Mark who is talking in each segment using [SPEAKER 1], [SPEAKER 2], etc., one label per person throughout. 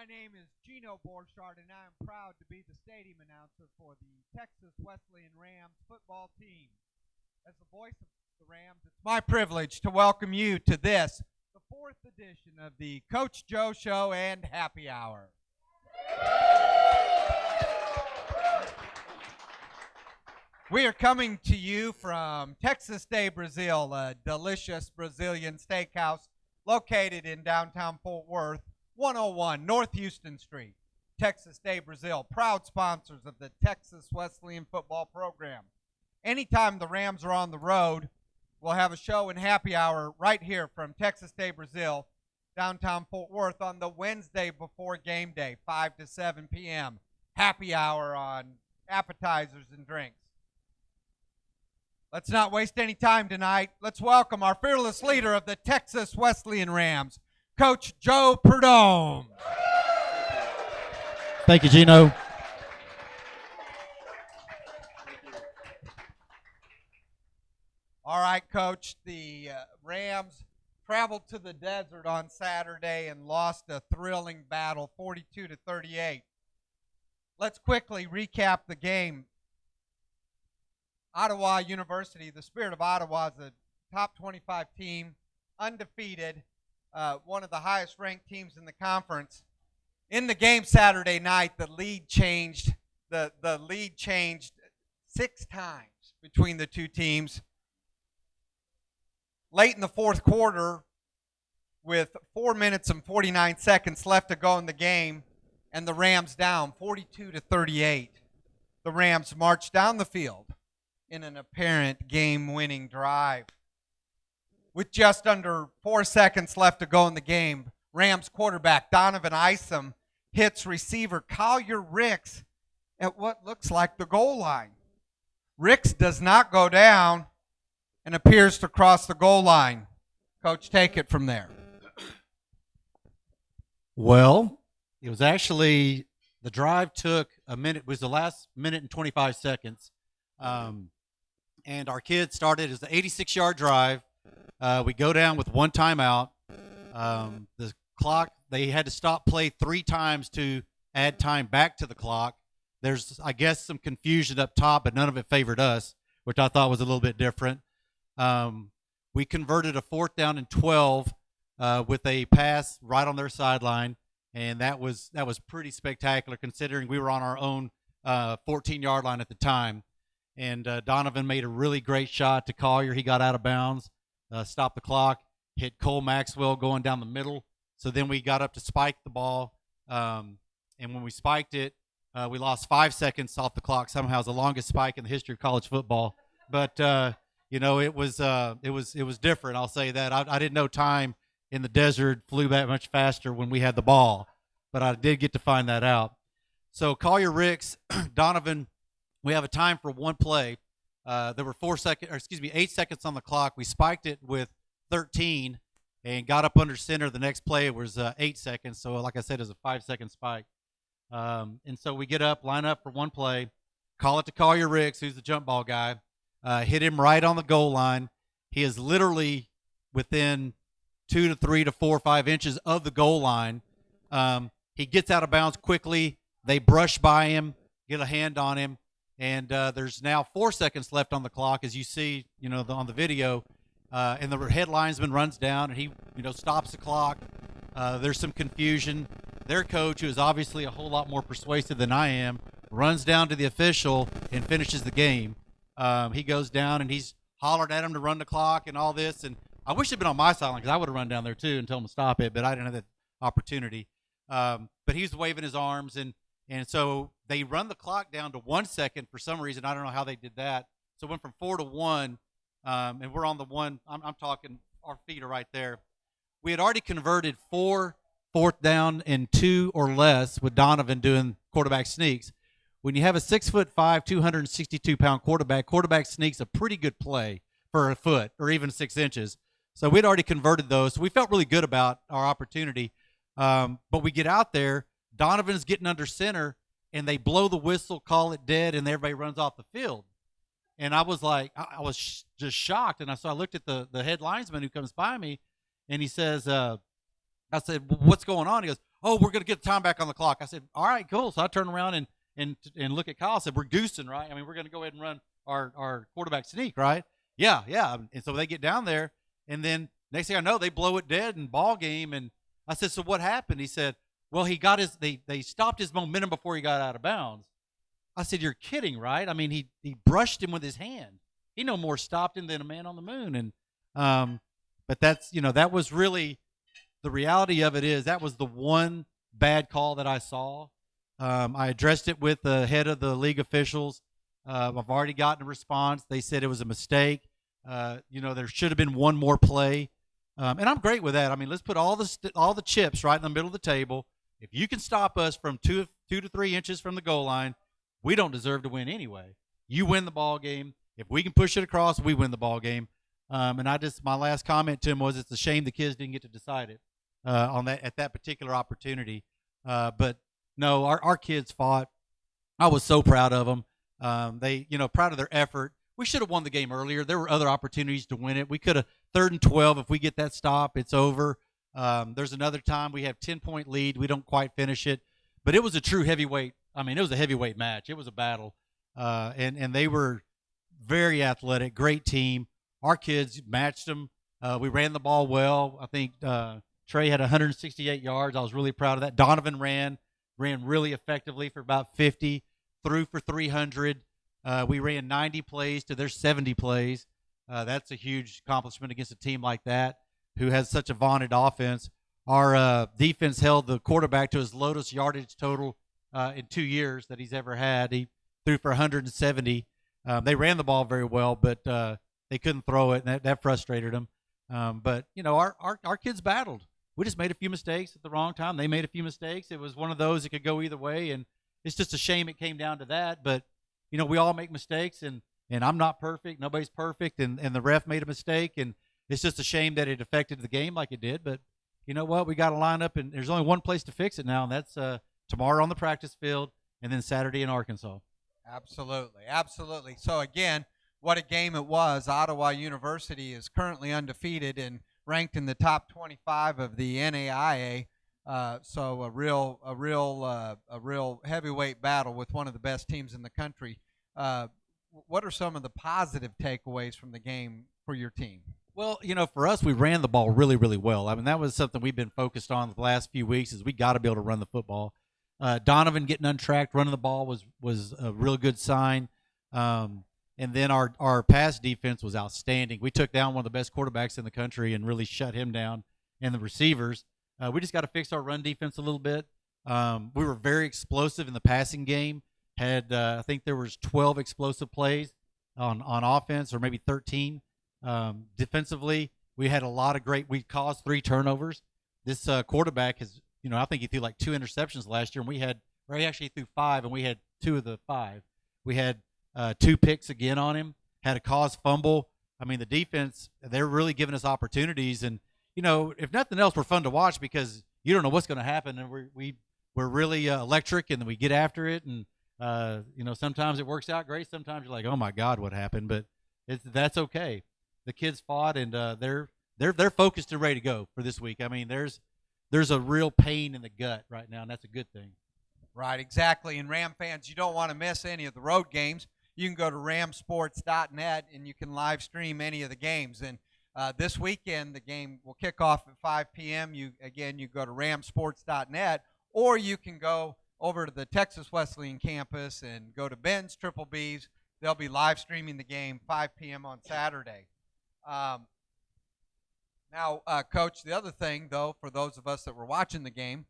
[SPEAKER 1] My name is Gino Borchardt, and I am proud to be the stadium announcer for the Texas Wesleyan Rams football team. As the voice of the Rams, it's my privilege to welcome you to this, the fourth edition of the Coach Joe Show and Happy Hour. We are coming to you from Texas de Brazil, a delicious Brazilian steakhouse located in downtown Fort Worth, 101 North Houston Street. Texas de Brazil, proud sponsors of the Texas Wesleyan football program. Anytime the Rams are on the road, we'll have a show and happy hour right here from Texas de Brazil, downtown Fort Worth on the Wednesday before game day, 5 to 7 p.m. Happy hour on appetizers and drinks. Let's not waste any time tonight. Let's welcome our fearless leader of the Texas Wesleyan Rams, Coach Joe Prudhomme.
[SPEAKER 2] Thank you, Gino.
[SPEAKER 1] All right, Coach, the Rams traveled to the desert on Saturday and lost a thrilling battle, 42-38. Let's quickly recap the game. Ottawa University, the Spirit of Ottawa, is a top 25 team, undefeated, one of the highest ranked teams in the conference. In the game Saturday night, the lead changed. The lead changed 6 times between the two teams. Late in the fourth quarter, with 4 minutes and 49 seconds left to go in the game, and the Rams down 42-38, the Rams marched down the field in an apparent game-winning drive. With just under 4 seconds left to go in the game, Rams quarterback Donovan Isom hits receiver Collier Ricks at what looks like the goal line. Ricks does not go down and appears to cross the goal line. Coach, take it from there.
[SPEAKER 2] Well, it was actually, the drive took a minute, it was the last minute and 25 seconds. And our kids started as an 86-yard drive. We go down with 1 timeout. The clock, they had to stop play 3 times to add time back to the clock. There's, I guess, some confusion up top, but none of it favored us, which I thought was a little bit different. We converted a 4th down and 12 with a pass right on their sideline, and that was pretty spectacular considering we were on our own 14-yard line at the time. And Donovan made a really great shot to Collier. He got out of bounds, stopped the clock, hit Cole Maxwell going down the middle. So then we got up to spike the ball, and when we spiked it, we lost 5 seconds off the clock. Somehow it's the longest spike in the history of college football. But it was different. I'll say that. I didn't know time in the desert flew back much faster when we had the ball, but I did get to find that out. So Collier Ricks, Donovan. We have a time for 1 play. There were 8 seconds on the clock. We spiked it with 13 and got up under center. The next play was 8 seconds. So, like I said, it was a 5-second spike. And so we get up, line up for 1 play, call it to Collier Ricks, who's the jump ball guy, hit him right on the goal line. He is literally within 2 to 3 to 4 or 5 inches of the goal line. He gets out of bounds quickly. They brush by him, get a hand on him. And there's now 4 seconds left on the clock, as you see, on the video. And the head linesman runs down, and he, stops the clock. There's some confusion. Their coach, who is obviously a whole lot more persuasive than I am, runs down to the official and finishes the game. He goes down, and he's hollered at him to run the clock and all this. And I wish he'd been on my sideline because I would have run down there too and told him to stop it, but I didn't have that opportunity. But he's waving his arms, and so they run the clock down to 1 second for some reason. I don't know how they did that. So it went from 4 to 1, and we're on the 1. I'm talking, our feet are right there. We had already converted 4 4th down and 2 or less with Donovan doing quarterback sneaks. When you have a 6'5", 262-pound quarterback sneaks a pretty good play for a foot or even 6 inches. So we'd already converted those. So we felt really good about our opportunity. But we get out there, Donovan's getting under center, and they blow the whistle, call it dead, and everybody runs off the field. And I was like, I was just shocked. And so I looked at the head linesman who comes by me, and he says, I said, what's going on? He goes, "Oh, we're going to get the time back on the clock." I said, "All right, cool." So I turned around and look at Kyle. I said, "We're goosing, right? I mean, we're going to go ahead and run our quarterback sneak, right?" Yeah, yeah. And so they get down there, and then next thing I know, they blow it dead in ball game. And I said, "So what happened?" He said, "Well, they stopped his momentum before he got out of bounds." I said, "You're kidding, right? I mean, he brushed him with his hand. He no more stopped him than a man on the moon." And but that's that was really the reality of it is that was the one bad call that I saw. I addressed it with the head of the league officials. I've already gotten a response. They said it was a mistake. There should have been one more play, and I'm great with that. I mean, let's put all the chips right in the middle of the table. If you can stop us from two to 3 inches from the goal line, we don't deserve to win anyway. You win the ball game. If we can push it across, we win the ball game. And my last comment to him was, it's a shame the kids didn't get to decide it at that particular opportunity. But no, our kids fought. I was so proud of them. They, proud of their effort. We should have won the game earlier. There were other opportunities to win it. We could have 3rd and 12. If we get that stop, it's over. There's another time we have 10-point lead. We don't quite finish it, but it was a true heavyweight. I mean, it was a heavyweight match. It was a battle, and they were very athletic, great team. Our kids matched them. We ran the ball well. I think Trey had 168 yards. I was really proud of that. Donovan ran really effectively for about 50, threw for 300. We ran 90 plays to their 70 plays. That's a huge accomplishment against a team like that who has such a vaunted offense. Our defense held the quarterback to his lowest yardage total in 2 years that he's ever had. He threw for 170. They ran the ball very well, but they couldn't throw it, and that frustrated them. But our kids battled. We just made a few mistakes at the wrong time. They made a few mistakes. It was one of those that could go either way, and it's just a shame it came down to that. But we all make mistakes, and I'm not perfect. Nobody's perfect, and the ref made a mistake, and it's just a shame that it affected the game like it did. But you know what? We got to line up, and there's only one place to fix it now, and that's tomorrow on the practice field, and then Saturday in Arkansas.
[SPEAKER 1] Absolutely. So again, what a game it was. Ottawa University is currently undefeated and ranked in the top 25 of the NAIA. So a real heavyweight battle with one of the best teams in the country. What are some of the positive takeaways from the game for your team?
[SPEAKER 2] Well, for us, we ran the ball really, really well. I mean, that was something we've been focused on the last few weeks is we got to be able to run the football. Donovan getting untracked, running the ball was a real good sign. And then our pass defense was outstanding. We took down one of the best quarterbacks in the country and really shut him down. And the receivers, we just got to fix our run defense a little bit. We were very explosive in the passing game. I think there was 12 explosive plays on offense, or maybe 13. Defensively, we had a lot of we caused 3 turnovers. This quarterback has, I think he threw like 2 interceptions last year, and he actually threw 5, and we had 2 of the 5. We had 2 picks again on him, had a caused fumble. I mean, the defense, they're really giving us opportunities. And, if nothing else, we're fun to watch because you don't know what's going to happen. And we're really electric, and we get after it. And, sometimes it works out great. Sometimes you're like, oh, my God, what happened? But that's okay. The kids fought, and they're focused and ready to go for this week. I mean, there's a real pain in the gut right now, and that's a good thing.
[SPEAKER 1] Right, exactly. And Ram fans, you don't want to miss any of the road games. You can go to ramsports.net, and you can live stream any of the games. And this weekend, the game will kick off at 5 p.m. You go to ramsports.net, or you can go over to the Texas Wesleyan campus and go to Ben's Triple B's. They'll be live streaming the game 5 p.m. on Saturday. Now, Coach, the other thing, though, for those of us that were watching the game,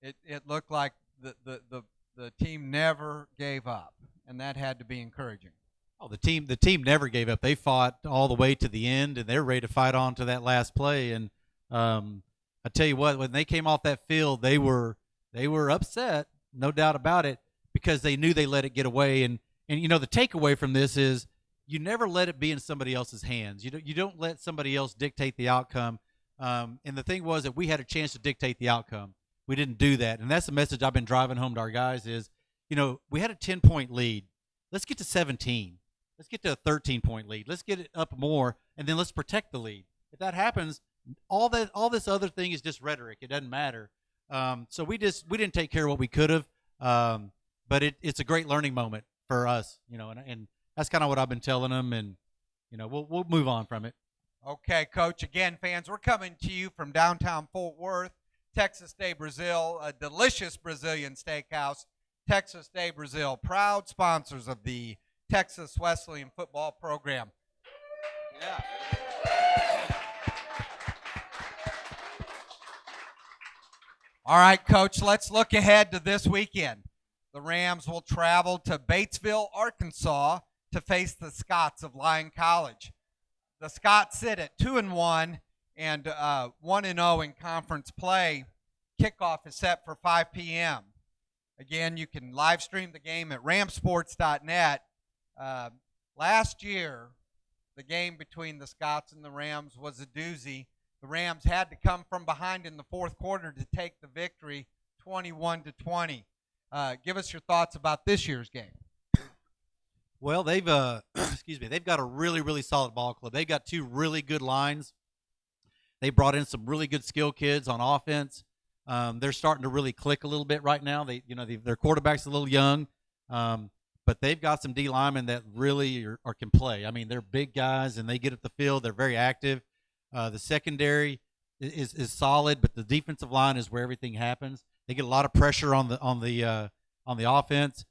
[SPEAKER 1] it looked like the team never gave up, and that had to be encouraging.
[SPEAKER 2] Oh, the team never gave up. They fought all the way to the end, and they're ready to fight on to that last play. And I tell you what, when they came off that field, they were upset, no doubt about it, because they knew they let it get away. And the takeaway from this is you never let it be in somebody else's hands. You don't let somebody else dictate the outcome. And the thing was that we had a chance to dictate the outcome. We didn't do that. And that's the message I've been driving home to our guys is, we had a 10-point lead. Let's get to 17. Let's get to a 13-point lead. Let's get it up more, and then let's protect the lead. If that happens, all this other thing is just rhetoric. It doesn't matter. So we didn't take care of what we could have. But it's a great learning moment for us, and that's kind of what I've been telling them, and we'll move on from it.
[SPEAKER 1] Okay, Coach. Again, fans, we're coming to you from downtown Fort Worth, Texas de Brazil, a delicious Brazilian steakhouse. Texas de Brazil, proud sponsors of the Texas Wesleyan football program. Yeah. All right, Coach, let's look ahead to this weekend. The Rams will travel to Batesville, Arkansas to face the Scots of Lyon College. The Scots sit at 2-1 and 1-0 in conference play. Kickoff is set for 5 p.m. Again, you can live stream the game at ramsports.net. Last year, the game between the Scots and the Rams was a doozy. The Rams had to come from behind in the fourth quarter to take the victory, 21-20. Give us your thoughts about this year's game.
[SPEAKER 2] Well, they've they've got a really, really solid ball club. They've got two really good lines. They brought in some really good skill kids on offense. They're starting to really click a little bit right now. Their quarterback's a little young, but they've got some D linemen that really can play. I mean, they're big guys and they get at the field. They're very active. The secondary is solid, but the defensive line is where everything happens. They get a lot of pressure on the offense.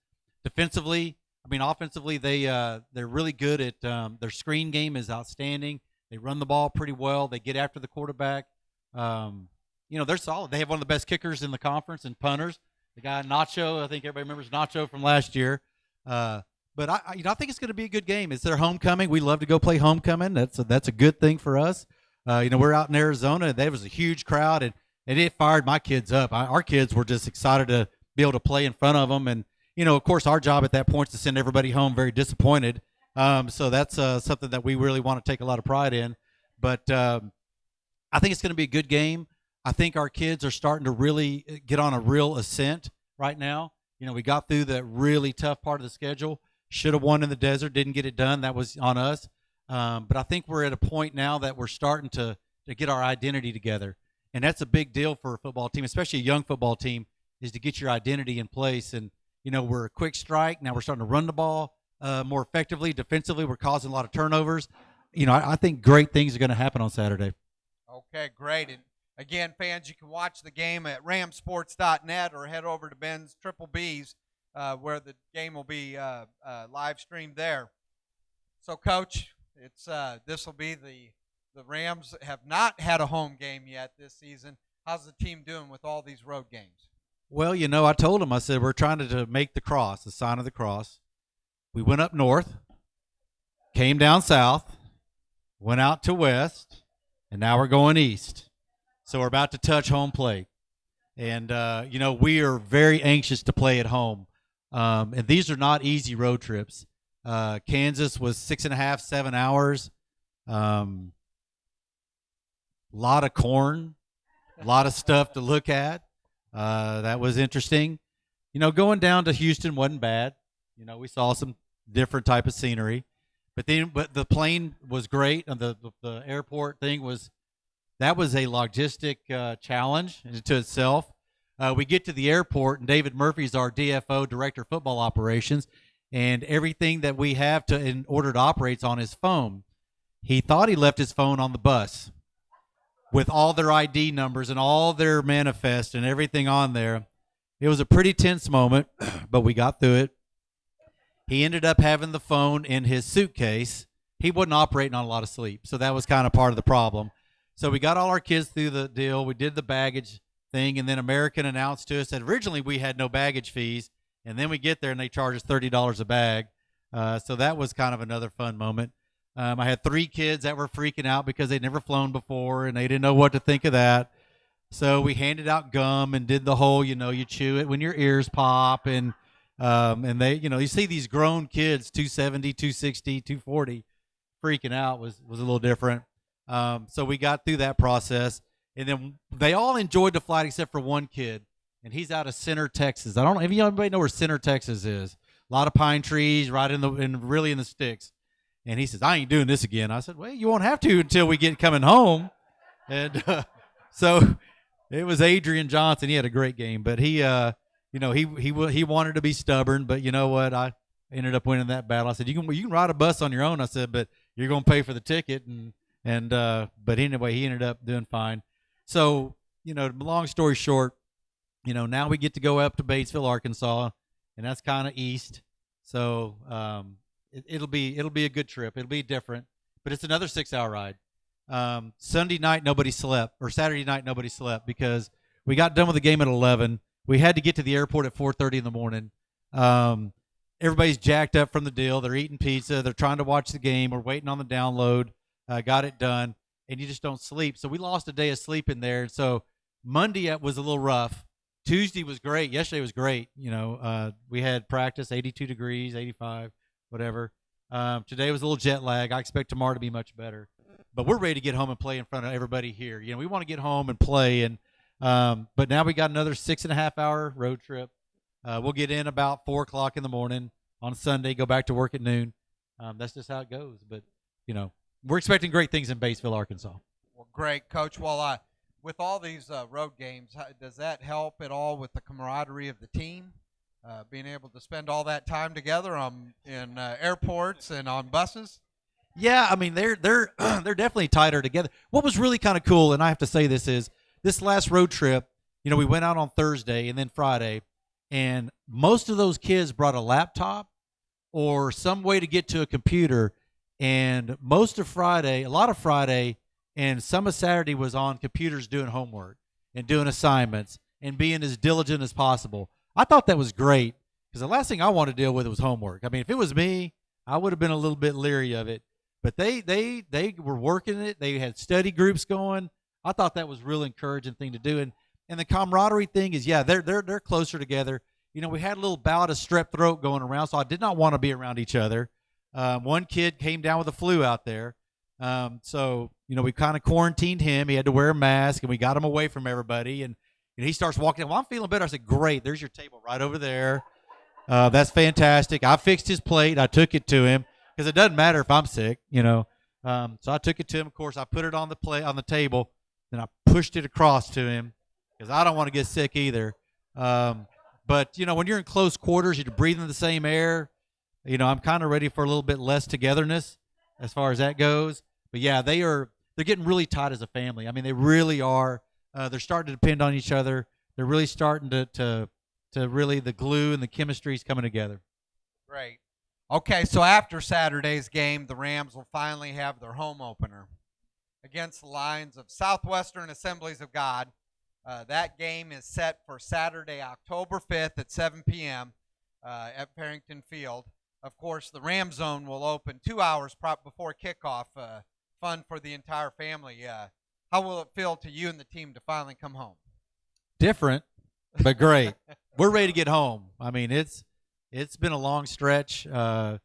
[SPEAKER 2] Defensively, offensively, they're really good at their screen game is outstanding. They run the ball pretty well. They get after the quarterback. They're solid. They have one of the best kickers in the conference and punters. The guy Nacho, I think everybody remembers Nacho from last year. But I think it's going to be a good game. It's their homecoming. We love to go play homecoming. That's a good thing for us. We're out in Arizona. There was a huge crowd, and it fired my kids up. Our kids were just excited to be able to play in front of them. And, of course, our job at that point is to send everybody home very disappointed. So that's something that we really want to take a lot of pride in. But I think it's going to be a good game. I think our kids are starting to really get on a real ascent right now. We got through the really tough part of the schedule. Should have won in the desert, didn't get it done. That was on us. But I think we're at a point now that we're starting to get our identity together. And that's a big deal for a football team, especially a young football team, is to get your identity in place. And, we're a quick strike. Now we're starting to run the ball more effectively. Defensively, we're causing a lot of turnovers. I think great things are going to happen on Saturday.
[SPEAKER 1] Okay, great. And again, fans, you can watch the game at ramsports.net or head over to Ben's Triple B's where the game will be live streamed there. So, Coach, this will be the Rams have not had a home game yet this season. How's the team doing with all these road games?
[SPEAKER 2] Well, I told them, I said, we're trying to make the cross, the sign of the cross. We went up north, came down south, went out to west, and now we're going east. So we're about to touch home plate. And, we are very anxious to play at home. And these are not easy road trips. Kansas was 6.5, 7 hours. Lot of corn, a lot of stuff to look at. That was interesting. Going down to Houston wasn't bad. We saw some different type of scenery, but the plane was great, and the airport thing was a logistic challenge to itself. We get to the airport, and David Murphy's our DFO, Director of Football Operations, and everything that we have in order to operate on his phone. He thought he left his phone on the bus with all their ID numbers and all their manifest and everything on there. It was a pretty tense moment, but we got through it. He ended up having the phone in his suitcase. He wasn't operating on a lot of sleep, so that was kind of part of the problem. So we got all our kids through the deal. We did the baggage thing, and then American announced to us that originally we had no baggage fees, and then we get there and they charge us $30 a bag. So that was kind of another fun moment. I had 3 kids that were freaking out because they'd never flown before, and they didn't know what to think of that. So we handed out gum and did the whole, you chew it when your ears pop. And they, you see these grown kids, 270, 260, 240, freaking out was a little different. So we got through that process. And then they all enjoyed the flight except for one kid, and he's out of Center, Texas. I don't know if anybody know where Center, Texas is. A lot of pine trees right really in the sticks. And he says, I ain't doing this again. I said, well, you won't have to until we get coming home. And so It was Adrian Johnson. He had a great game, but he he wanted to be stubborn, but you know what? I ended up winning that battle. I said, you can ride a bus on your own. I said, but you're going to pay for the ticket, and but anyway, he ended up doing fine. So long story short, now we get to go up to Batesville, Arkansas, and that's kind of east. So it'll be a good trip. It'll be different, but it's another 6-hour ride. Sunday night nobody slept, or Saturday night nobody slept because we got done with the game at 11. We had to get to the airport at 4:30 in the morning. Everybody's jacked up from the deal. They're eating pizza. They're trying to watch the game. We're waiting on the download. Got it done, and you just don't sleep. So we lost a day of sleep in there. So Monday was a little rough. Tuesday was great. Yesterday was great. We had practice, 82 degrees, 85, whatever. Today was a little jet lag. I expect tomorrow to be much better. But we're ready to get home and play in front of everybody here. We want to get home and play. And but now we got another 6.5-hour road trip. We'll get in about 4 o'clock in the morning on Sunday, go back to work at noon. That's just how it goes. But, we're expecting great things in Batesville, Arkansas.
[SPEAKER 1] Well, great, Coach. Well, with all these road games, does that help at all with the camaraderie of the team? Being able to spend all that time together in airports and on buses?
[SPEAKER 2] Yeah, I mean they're they're definitely tighter together. What was really kind of cool, and I have to say this last road trip. We went out on Thursday and then Friday, and most of those kids brought a laptop or some way to get to a computer. And most of Friday, a lot of Friday, and some of Saturday was on computers doing homework and doing assignments and being as diligent as possible. I thought that was great because the last thing I wanted to deal with was homework. I mean, if it was me, I would have been a little bit leery of it. But they were working it. They had study groups going. I thought that was a real encouraging thing to do. And the camaraderie thing is, yeah, they're closer together. We had a little bout of strep throat going around, so I did not want to be around each other. One kid came down with the flu out there. So we kind of quarantined him. He had to wear a mask, and we got him away from everybody. And he starts walking in. Well, I'm feeling better. I said, great. There's your table right over there. That's fantastic. I fixed his plate. I took it to him. Because it doesn't matter if I'm sick, So I took it to him. Of course, I put it on the table, then I pushed it across to him because I don't want to get sick either. But when you're in close quarters, you're breathing the same air. I'm kind of ready for a little bit less togetherness as far as that goes. But yeah, they're getting really tight as a family. I mean, they really are. They're starting to depend on each other. They're really starting to really the glue and the chemistry is coming together.
[SPEAKER 1] Great. Okay, so after Saturday's game, the Rams will finally have their home opener against the Lions of Southwestern Assemblies of God. That game is set for Saturday, October 5th at 7 p.m. At Farrington Field. Of course, the Ram Zone will open 2 hours before kickoff. Fun for the entire family. How will it feel to you and the team to finally come home?
[SPEAKER 2] Different, but great. We're ready to get home. I mean, it's been a long stretch. It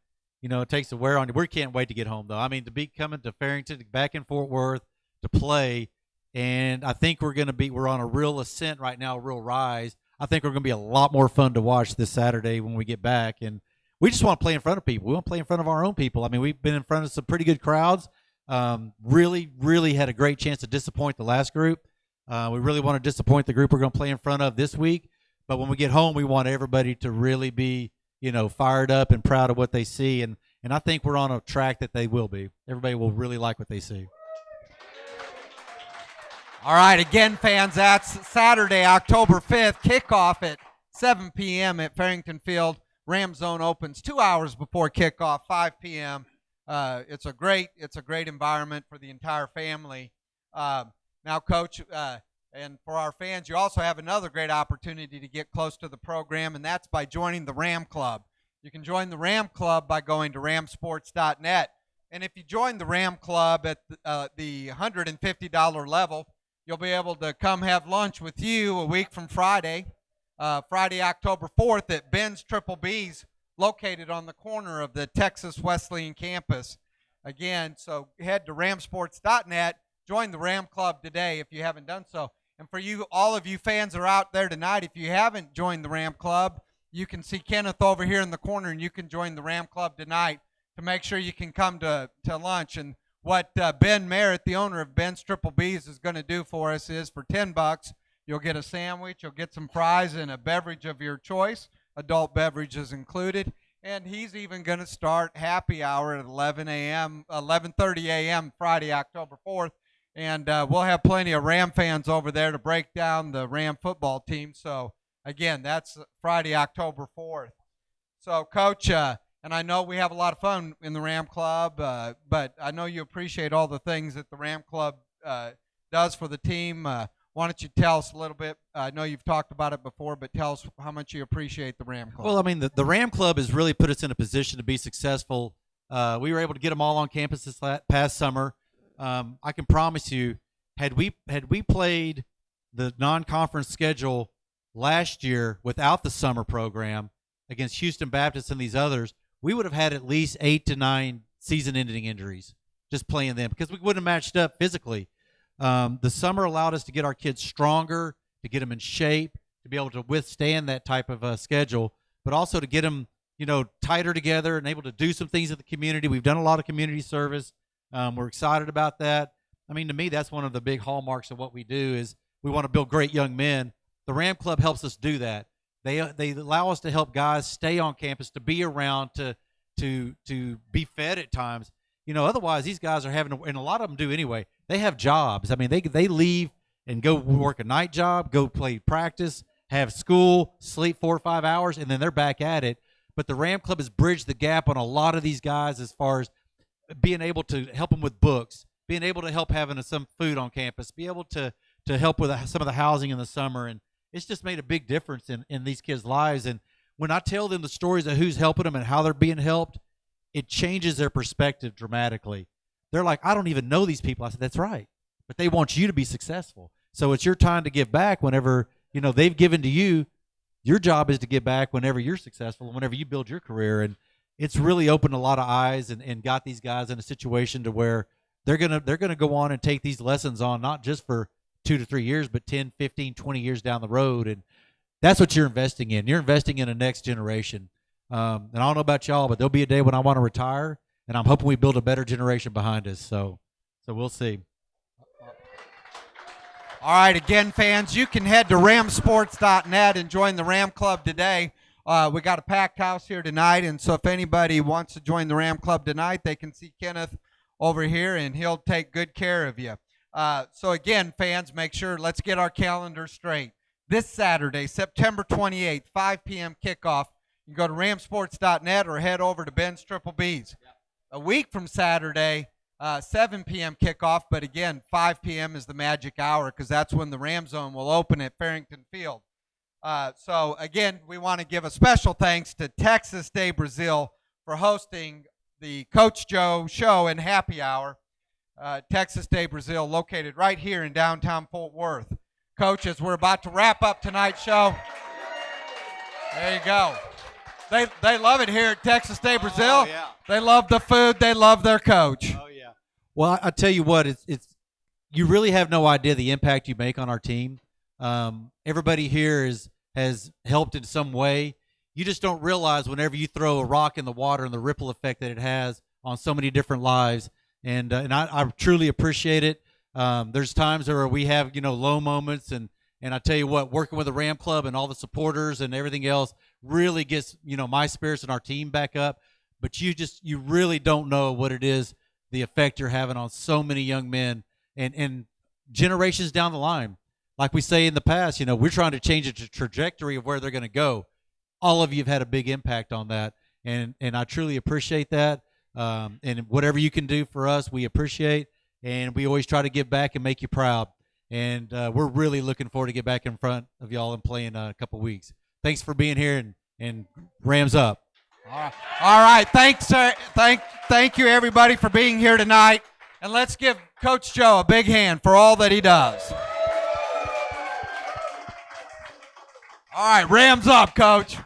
[SPEAKER 2] takes a wear on you. We can't wait to get home, though. I mean, to be coming to Farrington, back in Fort Worth to play, and I think we're on a real ascent right now, a real rise. I think we're going to be a lot more fun to watch this Saturday when we get back. And we just want to play in front of people. We want to play in front of our own people. I mean, we've been in front of some pretty good crowds. Really, really had a great chance to disappoint the last group. We really want to disappoint the group we're going to play in front of this week. But when we get home, we want everybody to really be, fired up and proud of what they see. And I think we're on a track that they will be. Everybody will really like what they see.
[SPEAKER 1] All right, again, fans, that's Saturday, October 5th, kickoff at 7 p.m. at Farrington Field. Ram Zone opens 2 hours before kickoff, 5 p.m. It's a great environment for the entire family. Now, Coach, and for our fans, you also have another great opportunity to get close to the program, and that's by joining the Ram Club. You can join the Ram Club by going to ramsports.net. And if you join the Ram Club at the $150 level, you'll be able to come have lunch with you a week from Friday, October 4th at Ben's Triple B's, located on the corner of the Texas Wesleyan campus. Again, so head to ramsports.net, join the Ram Club today if you haven't done so. And for you, all of you fans that are out there tonight, if you haven't joined the Ram Club, you can see Kenneth over here in the corner, and you can join the Ram Club tonight to make sure you can come to lunch. And what Ben Merritt, the owner of Ben's Triple B's, is going to do for us is for $10, You'll get a sandwich, you'll get some fries, and a beverage of your choice. Adult beverages included. And he's even going to start happy hour at 11:30 a.m. Friday, October 4th. And we'll have plenty of Ram fans over there to break down the Ram football team. So, again, that's Friday, October 4th. So, Coach, and I know we have a lot of fun in the Ram Club, but I know you appreciate all the things that the Ram Club does for the team. Why don't you tell us a little bit? I know you've talked about it before, but tell us how much you appreciate the Ram Club.
[SPEAKER 2] Well, I mean, the Ram Club has really put us in a position to be successful. We were able to get them all on campus this past summer. I can promise you, had we played the non-conference schedule last year without the summer program against Houston Baptist and these others, we would have had at least 8 to 9 season-ending injuries just playing them because we wouldn't have matched up physically. The summer allowed us to get our kids stronger, to get them in shape, to be able to withstand that type of schedule, but also to get them, tighter together and able to do some things in the community. We've done a lot of community service. We're excited about that. I mean, to me, that's one of the big hallmarks of what we do is we want to build great young men. The Ram Club helps us do that. They allow us to help guys stay on campus, to be around, to be fed at times. Otherwise these guys are having to, and a lot of them do anyway. They have jobs. I mean, they leave and go work a night job, go play practice, have school, sleep 4 or 5 hours, and then they're back at it. But the Ram Club has bridged the gap on a lot of these guys as far as being able to help them with books, being able to help having some food on campus, be able to help with some of the housing in the summer. And it's just made a big difference in these kids' lives. And when I tell them the stories of who's helping them and how they're being helped, it changes their perspective dramatically. They're like, I don't even know these people. I said, that's right. But they want you to be successful. So it's your time to give back whenever, they've given to you. Your job is to give back whenever you're successful and whenever you build your career. And it's really opened a lot of eyes and got these guys in a situation to where they're gonna go on and take these lessons on, not just for 2 to 3 years, but 10, 15, 20 years down the road. And that's what you're investing in. You're investing in a next generation. And I don't know about y'all, but there'll be a day when I want to retire, and I'm hoping we build a better generation behind us. So we'll see.
[SPEAKER 1] All right, again, fans, you can head to ramsports.net and join the Ram Club today. We got a packed house here tonight, and so if anybody wants to join the Ram Club tonight, they can see Kenneth over here, and he'll take good care of you. So again, fans, make sure, let's get our calendar straight. This Saturday, September 28th, 5 p.m. kickoff. You can go to ramsports.net or head over to Ben's Triple B's. A week from Saturday, 7 p.m. kickoff, but again, 5 p.m. is the magic hour because that's when the Ram Zone will open at Farrington Field. So again, we want to give a special thanks to Texas de Brazil for hosting the Coach Joe Show and Happy Hour. Texas de Brazil, located right here in downtown Fort Worth. Coach, as we're about to wrap up tonight's show, there you go. They love it here at Texas de Brazil.
[SPEAKER 2] Oh, yeah.
[SPEAKER 1] They love the food. They love their coach.
[SPEAKER 2] Oh yeah. Well, I tell you what, it's you really have no idea the impact you make on our team. Everybody here has helped in some way. You just don't realize whenever you throw a rock in the water and the ripple effect that it has on so many different lives. And I truly appreciate it. There's times where we have low moments, and I tell you what, working with the Ram Club and all the supporters and everything else really gets my spirits and our team back up. But you really don't know what it is, the effect you're having on so many young men and generations down the line. Like we say in the past, we're trying to change the trajectory of where they're going to go. All of you have had a big impact on that, and I truly appreciate that. And whatever you can do for us, we appreciate, and we always try to give back and make you proud. And we're really looking forward to get back in front of y'all and play in a couple weeks. Thanks for being here, and Rams up.
[SPEAKER 1] All right. Thanks, sir. Thank you, everybody, for being here tonight. And let's give Coach Joe a big hand for all that he does. All right. Rams up, Coach.